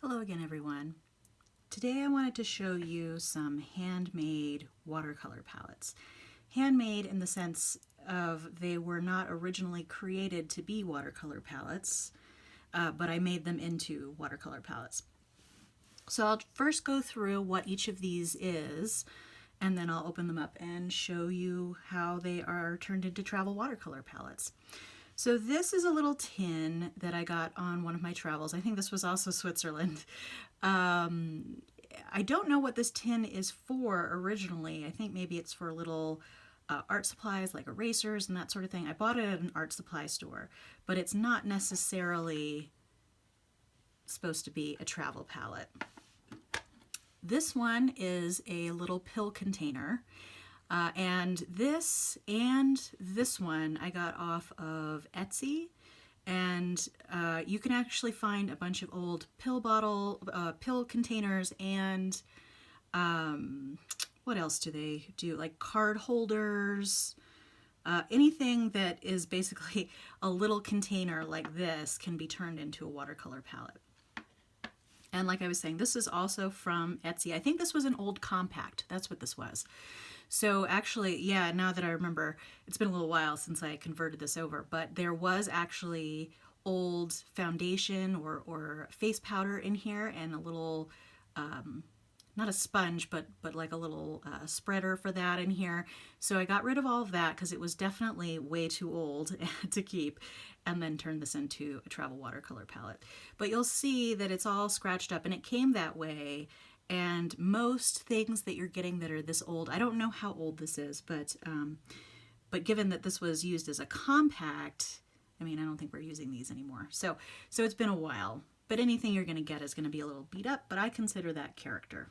Hello again, everyone. Today I wanted to show you some handmade watercolor palettes. Handmade in the sense of they were not originally created to be watercolor palettes, but I made them into watercolor palettes. So I'll first go through what each of these is, and then I'll open them up and show you how they are turned into travel watercolor palettes. So this is a little tin that I got on one of my travels. I think this was also Switzerland. I don't know what this tin is for originally. I think maybe it's for little art supplies like erasers and that sort of thing. I bought it at an art supply store, but it's not necessarily supposed to be a travel palette. This one is a little pill container. And this one I got off of Etsy, and you can actually find a bunch of old pill containers, and what else do they do? Like card holders. Anything that is basically a little container like this can be turned into a watercolor palette. And like I was saying, this is also from Etsy. I think this was an old compact. That's what this was. So actually, yeah, now that I remember, it's been a little while since I converted this over, but there was actually old foundation or face powder in here, and a little, not a sponge, but like a little spreader for that in here. So I got rid of all of that because it was definitely way too old to keep, and then turned this into a travel watercolor palette. But you'll see that it's all scratched up, and it came that way. And most things that you're getting that are this old, I don't know how old this is, but given that this was used as a compact, I mean, I don't think we're using these anymore. So it's been a while. But anything you're going to get is going to be a little beat up, but I consider that character.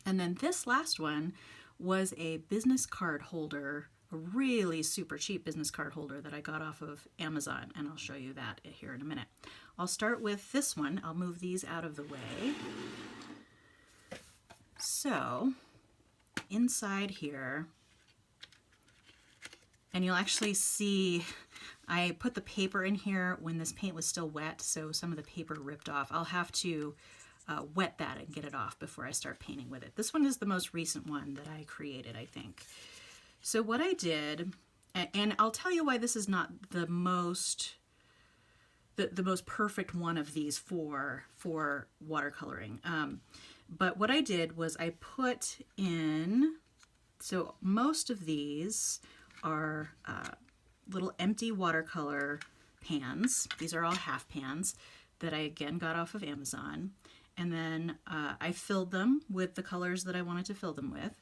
And then this last one was a business card holder, a really super cheap business card holder that I got off of Amazon, and I'll show you that here in a minute. I'll start with this one. I'll move these out of the way. So inside here, and you'll actually see I put the paper in here when this paint was still wet, so some of the paper ripped off. I'll have to wet that and get it off before I start painting with it. This one is the most recent one that I created, I think. So what I did, and I'll tell you why this is not the most perfect one of these for watercoloring. But what I did was I put in, so most of these are little empty watercolor pans. These are all half pans that I again got off of Amazon. And then I filled them with the colors that I wanted to fill them with.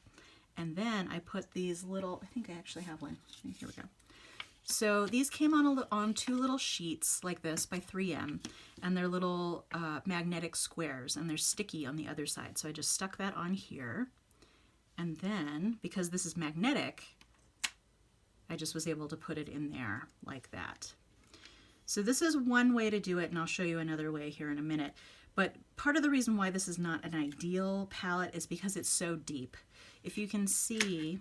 And then I put these little, I think I actually have one. Here we go. So these came on two little sheets like this by 3M, and they're little magnetic squares, and they're sticky on the other side. So I just stuck that on here, and then because this is magnetic, I just was able to put it in there like that. So this is one way to do it, and I'll show you another way here in a minute. But part of the reason why this is not an ideal palette is because it's so deep. If you can see,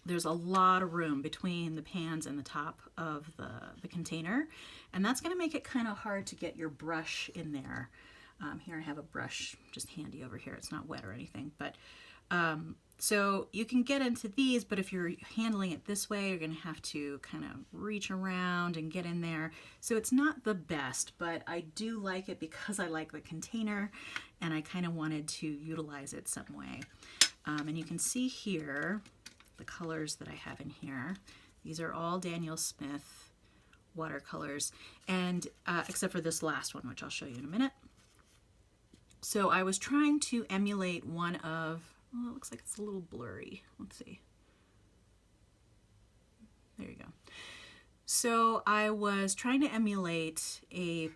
there's a lot of room between the pans and the top of the container, and that's going to make it kind of hard to get your brush in there. Here I have a brush just handy over here. It's not wet or anything, but so you can get into these, but if you're handling it this way, you're going to have to kind of reach around and get in there. So it's not the best, but I do like it because I like the container, and I kind of wanted to utilize it some way. And you can see here the colors that I have in here. These are all Daniel Smith watercolors, and except for this last one, which I'll show you in a minute. So I was trying to emulate one of, well, it looks like it's a little blurry. Let's see. There you go. So I was trying to emulate a,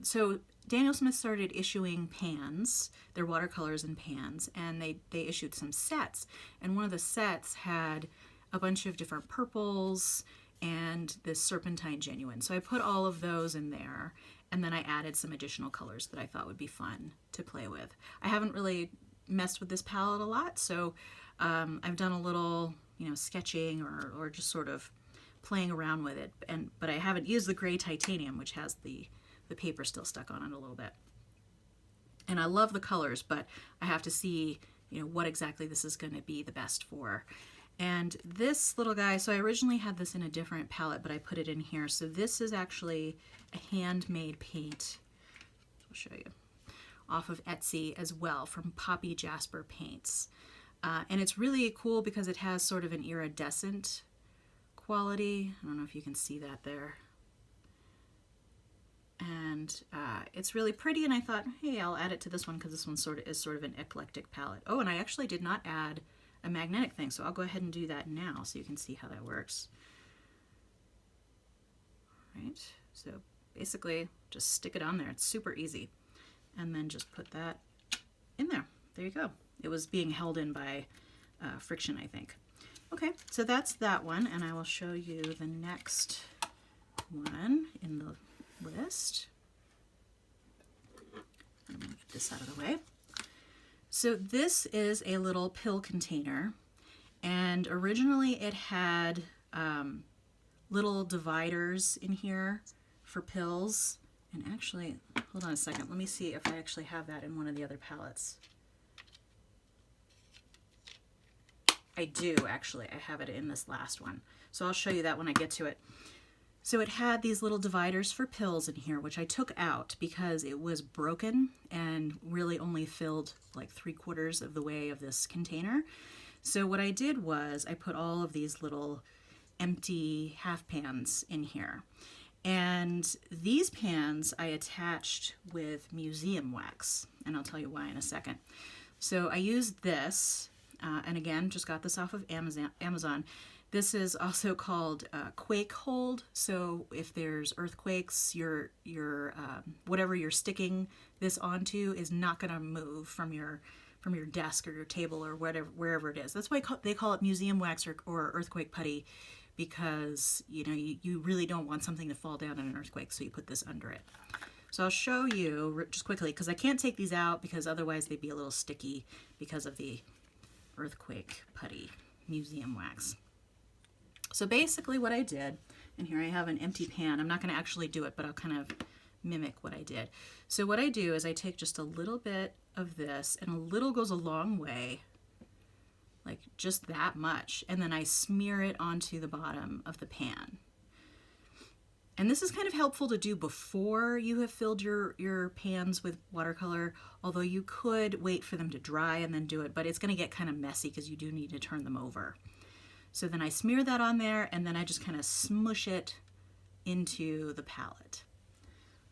so Daniel Smith started issuing pans, their watercolors in pans, and they issued some sets. And one of the sets had a bunch of different purples and this serpentine genuine. So I put all of those in there, and then I added some additional colors that I thought would be fun to play with. I haven't really messed with this palette a lot, so I've done a little, sketching or just sort of playing around with it. But I haven't used the gray titanium, which has the the paper still stuck on it a little bit. And I love the colors, but I have to see, you know, what exactly this is going to be the best for. And this little guy, so I originally had this in a different palette, but I put it in here. So this is actually a handmade paint. I'll show you. Off of Etsy as well, from Poppy Jasper Paints. And it's really cool because it has sort of an iridescent quality. I don't know if you can see that there. And it's really pretty, and I thought, hey, I'll add it to this one because this one is sort of an eclectic palette. Oh, and I actually did not add a magnetic thing, so I'll go ahead and do that now so you can see how that works. All right, so basically just stick it on there. It's super easy. And then just put that in there. There you go. It was being held in by friction, I think. Okay, so that's that one, and I will show you the next one in the list. I'm going to get this out of the way. So this is a little pill container, and originally it had little dividers in here for pills. And actually, hold on a second, let me see if I actually have that in one of the other palettes. I do, actually. I have it in this last one. So I'll show you that when I get to it. So it had these little dividers for pills in here, which I took out because it was broken and really only filled like 3/4 of the way of this container. So what I did was I put all of these little empty half pans in here. And these pans I attached with museum wax, and I'll tell you why in a second. So I used this, and again, just got this off of Amazon. This is also called quake hold. So if there's earthquakes, your whatever you're sticking this onto is not going to move from your desk or your table or wherever it is. That's why they call it museum wax or earthquake putty, because you know you really don't want something to fall down in an earthquake, so you put this under it. So I'll show you just quickly, because I can't take these out because otherwise they'd be a little sticky because of the earthquake putty museum wax. So basically what I did, and here I have an empty pan. I'm not going to actually do it, but I'll kind of mimic what I did. So what I do is I take just a little bit of this, and a little goes a long way, like just that much, and then I smear it onto the bottom of the pan. And this is kind of helpful to do before you have filled your pans with watercolor, although you could wait for them to dry and then do it, but it's going to get kind of messy because you do need to turn them over. So then I smear that on there, and then I just kind of smush it into the palette.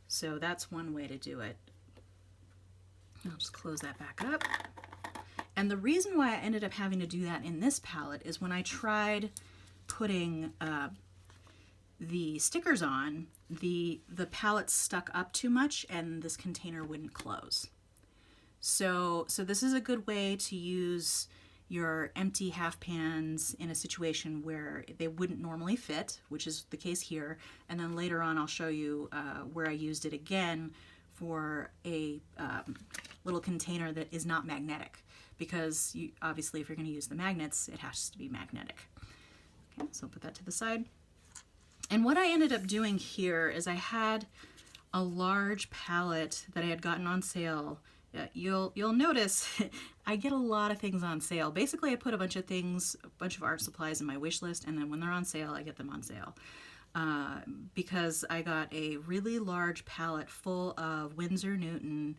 So that's one way to do it. I'll just close that back up. And the reason why I ended up having to do that in this palette is when I tried putting the stickers on, the palette stuck up too much and this container wouldn't close. So this is a good way to use your empty half pans in a situation where they wouldn't normally fit, which is the case here. And then later on I'll show you where I used it again for a little container that is not magnetic, because obviously if you're going to use the magnets, it has to be magnetic. Okay, so I'll put that to the side. And what I ended up doing here is I had a large palette that I had gotten on sale. You'll notice I get a lot of things on sale. Basically, I put a bunch of things, a bunch of art supplies in my wish list, and then when they're on sale, I get them on sale. Because I got a really large palette full of Winsor Newton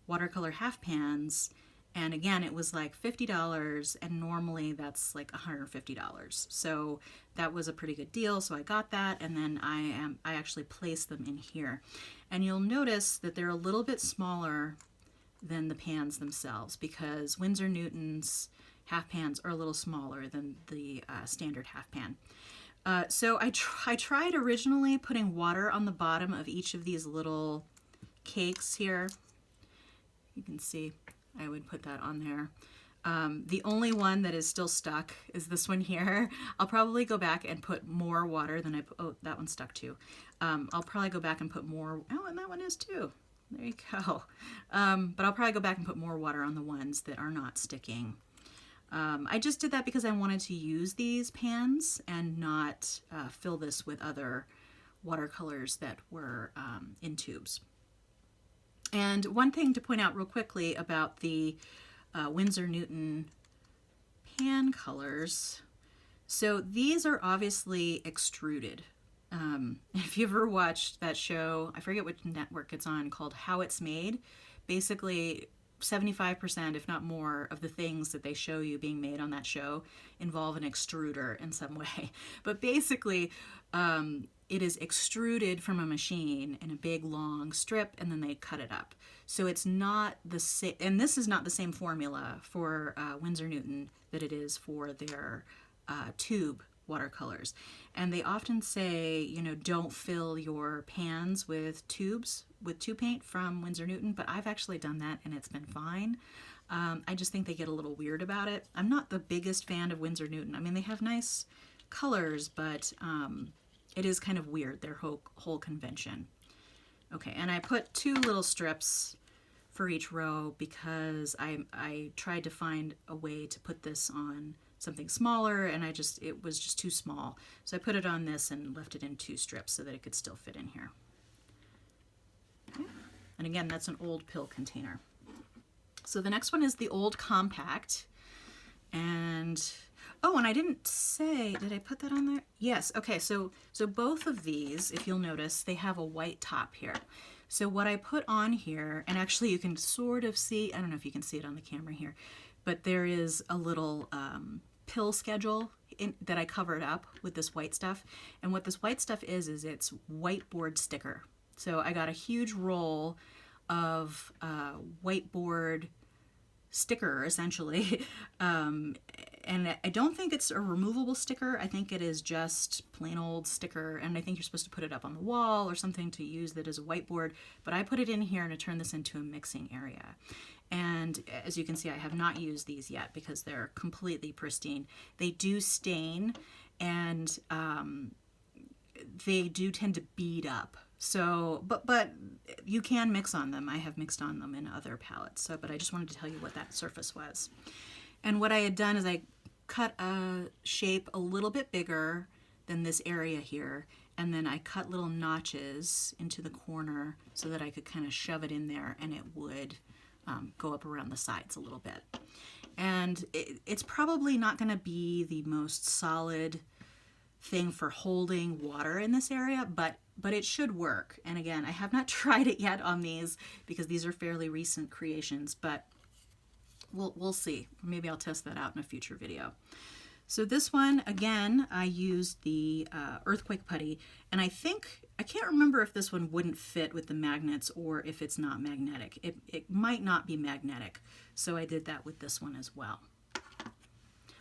watercolor half pans, and again, it was like $50, and normally that's like $150. So that was a pretty good deal, so I got that, and then I actually placed them in here. And you'll notice that they're a little bit smaller than the pans themselves, because Winsor Newton's half pans are a little smaller than the standard half pan. So I tried originally putting water on the bottom of each of these little cakes here. You can see I would put that on there. The only one that is still stuck is this one here. I'll probably go back and put more water than I put. Oh, that one stuck too. I'll probably go back and put more. Oh, and that one is too. There you go. But I'll probably go back and put more water on the ones that are not sticking. I just did that because I wanted to use these pans and not fill this with other watercolors that were in tubes. And one thing to point out real quickly about the Winsor Newton pan colors, so these are obviously extruded. If you ever watched that show, I forget which network it's on, called How It's Made, basically 75%, if not more, of the things that they show you being made on that show involve an extruder in some way. But basically, it is extruded from a machine in a big long strip, and then they cut it up. So it's not the same, and this is not the same formula for Winsor Newton that it is for their tube watercolors. And they often say, you know, don't fill your pans with tubes with tube paint from Winsor Newton, but I've actually done that and it's been fine. I just think they get a little weird about it. I'm not the biggest fan of Winsor Newton. I mean, they have nice colors, but it is kind of weird, their whole convention. Okay, and I put 2 little strips for each row because I tried to find a way to put this on something smaller, and it was just too small. So I put it on this and left it in 2 strips so that it could still fit in here. Okay. And again, that's an old pill container. So the next one is the old compact. And oh, and I didn't say, did I put that on there? Yes. Okay, so both of these, if you'll notice, they have a white top here. So what I put on here, and actually you can sort of see, I don't know if you can see it on the camera here, but there is a little pill schedule that I covered up with this white stuff. And what this white stuff is it's whiteboard sticker. So I got a huge roll of whiteboard sticker, essentially. And I don't think it's a removable sticker. I think it is just plain old sticker. And I think you're supposed to put it up on the wall or something to use that as a whiteboard. But I put it in here and I turned this into a mixing area. And as you can see, I have not used these yet because they're completely pristine. They do stain, and they do tend to bead up. So, but you can mix on them. I have mixed on them in other palettes. So, but I just wanted to tell you what that surface was. And what I had done is I cut a shape a little bit bigger than this area here, and then I cut little notches into the corner so that I could kind of shove it in there, and it would go up around the sides a little bit. And it's probably not going to be the most solid thing for holding water in this area, but it should work. And again, I have not tried it yet on these because these are fairly recent creations, but we'll see. Maybe I'll test that out in a future video. So this one, again, I used the earthquake putty, and I can't remember if this one wouldn't fit with the magnets or if it's not magnetic. It might not be magnetic, so I did that with this one as well.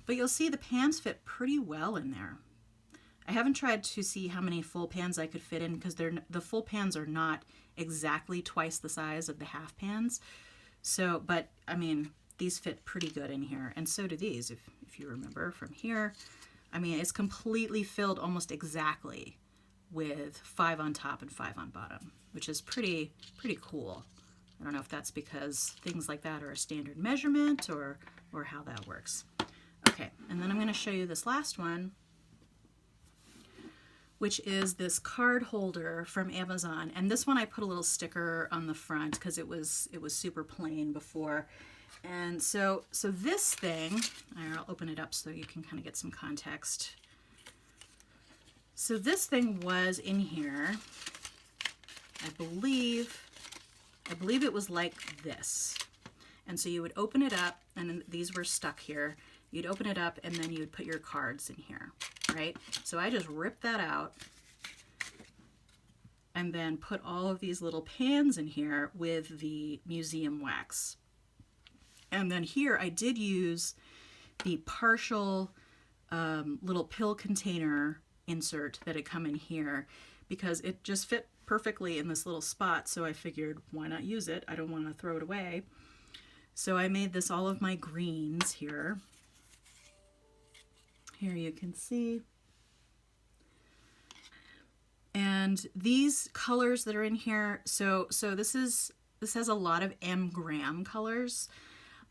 But you'll see the pans fit pretty well in there. I haven't tried to see how many full pans I could fit in because the full pans are not exactly twice the size of the half pans. So, but I mean, these fit pretty good in here, and so do these, if you remember from here. I mean, it's completely filled almost exactly with 5 on top and 5 on bottom, which is pretty cool. I don't know if that's because things like that are a standard measurement or how that works. Okay, and then I'm going to show you this last one, which is this card holder from Amazon. And this one I put a little sticker on the front because it was super plain before. And so this thing, I'll open it up so you can kind of get some context. So this thing was in here, I believe it was like this. And so you would open it up, and these were stuck here. You'd open it up, and then you'd put your cards in here, right? So I just ripped that out and then put all of these little pans in here with the museum wax. And then here I did use the partial little pill container insert that had come in here because it just fit perfectly in this little spot. So I figured, why not use it? I don't want to throw it away. So I made this all of my greens here. Here you can see. And these colors that are in here, so this has a lot of M-gram colors.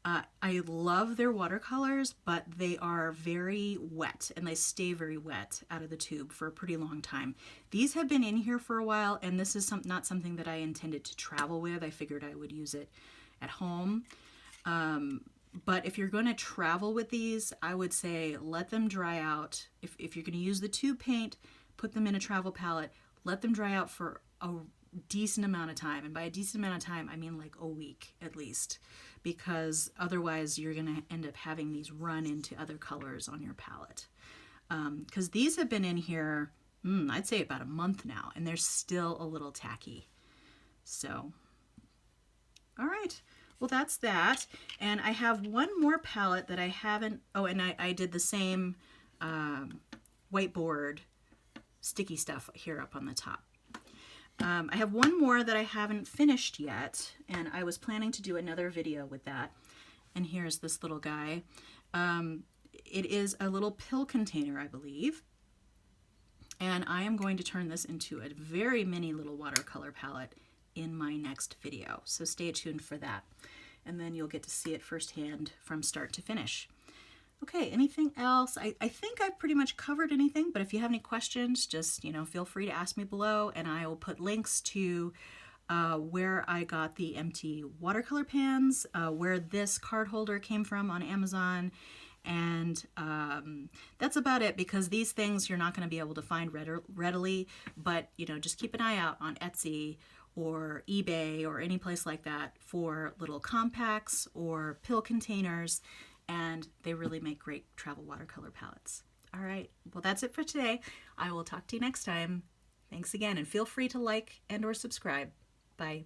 I love their watercolors, but they are very wet and they stay very wet out of the tube for a pretty long time. These have been in here for a while, and this is not something that I intended to travel with. I figured I would use it at home. But if you're going to travel with these, I would say let them dry out. If you're going to use the tube paint, put them in a travel palette, let them dry out for a decent amount of time. And by a decent amount of time, I mean like a week at least, because otherwise you're going to end up having these run into other colors on your palette. Because these have been in here, I'd say about a month now, and they're still a little tacky. So, all right. Well, that's that. And I have one more palette that I haven't, oh, and I did the same whiteboard sticky stuff here up on the top. I have one more that I haven't finished yet, and I was planning to do another video with that. And here's this little guy. It is a little pill container, I believe. And I am going to turn this into a very mini little watercolor palette in my next video. So stay tuned for that. And then you'll get to see it firsthand from start to finish. Okay, anything else? I think I've pretty much covered anything, but if you have any questions, just, feel free to ask me below, and I will put links to where I got the empty watercolor pans, where this card holder came from on Amazon, and that's about it, because these things you're not going to be able to find readily, but, just keep an eye out on Etsy or eBay or any place like that for little compacts or pill containers, and they really make great travel watercolor palettes. All right, well, that's it for today. I will talk to you next time. Thanks again, and feel free to like and or subscribe. Bye.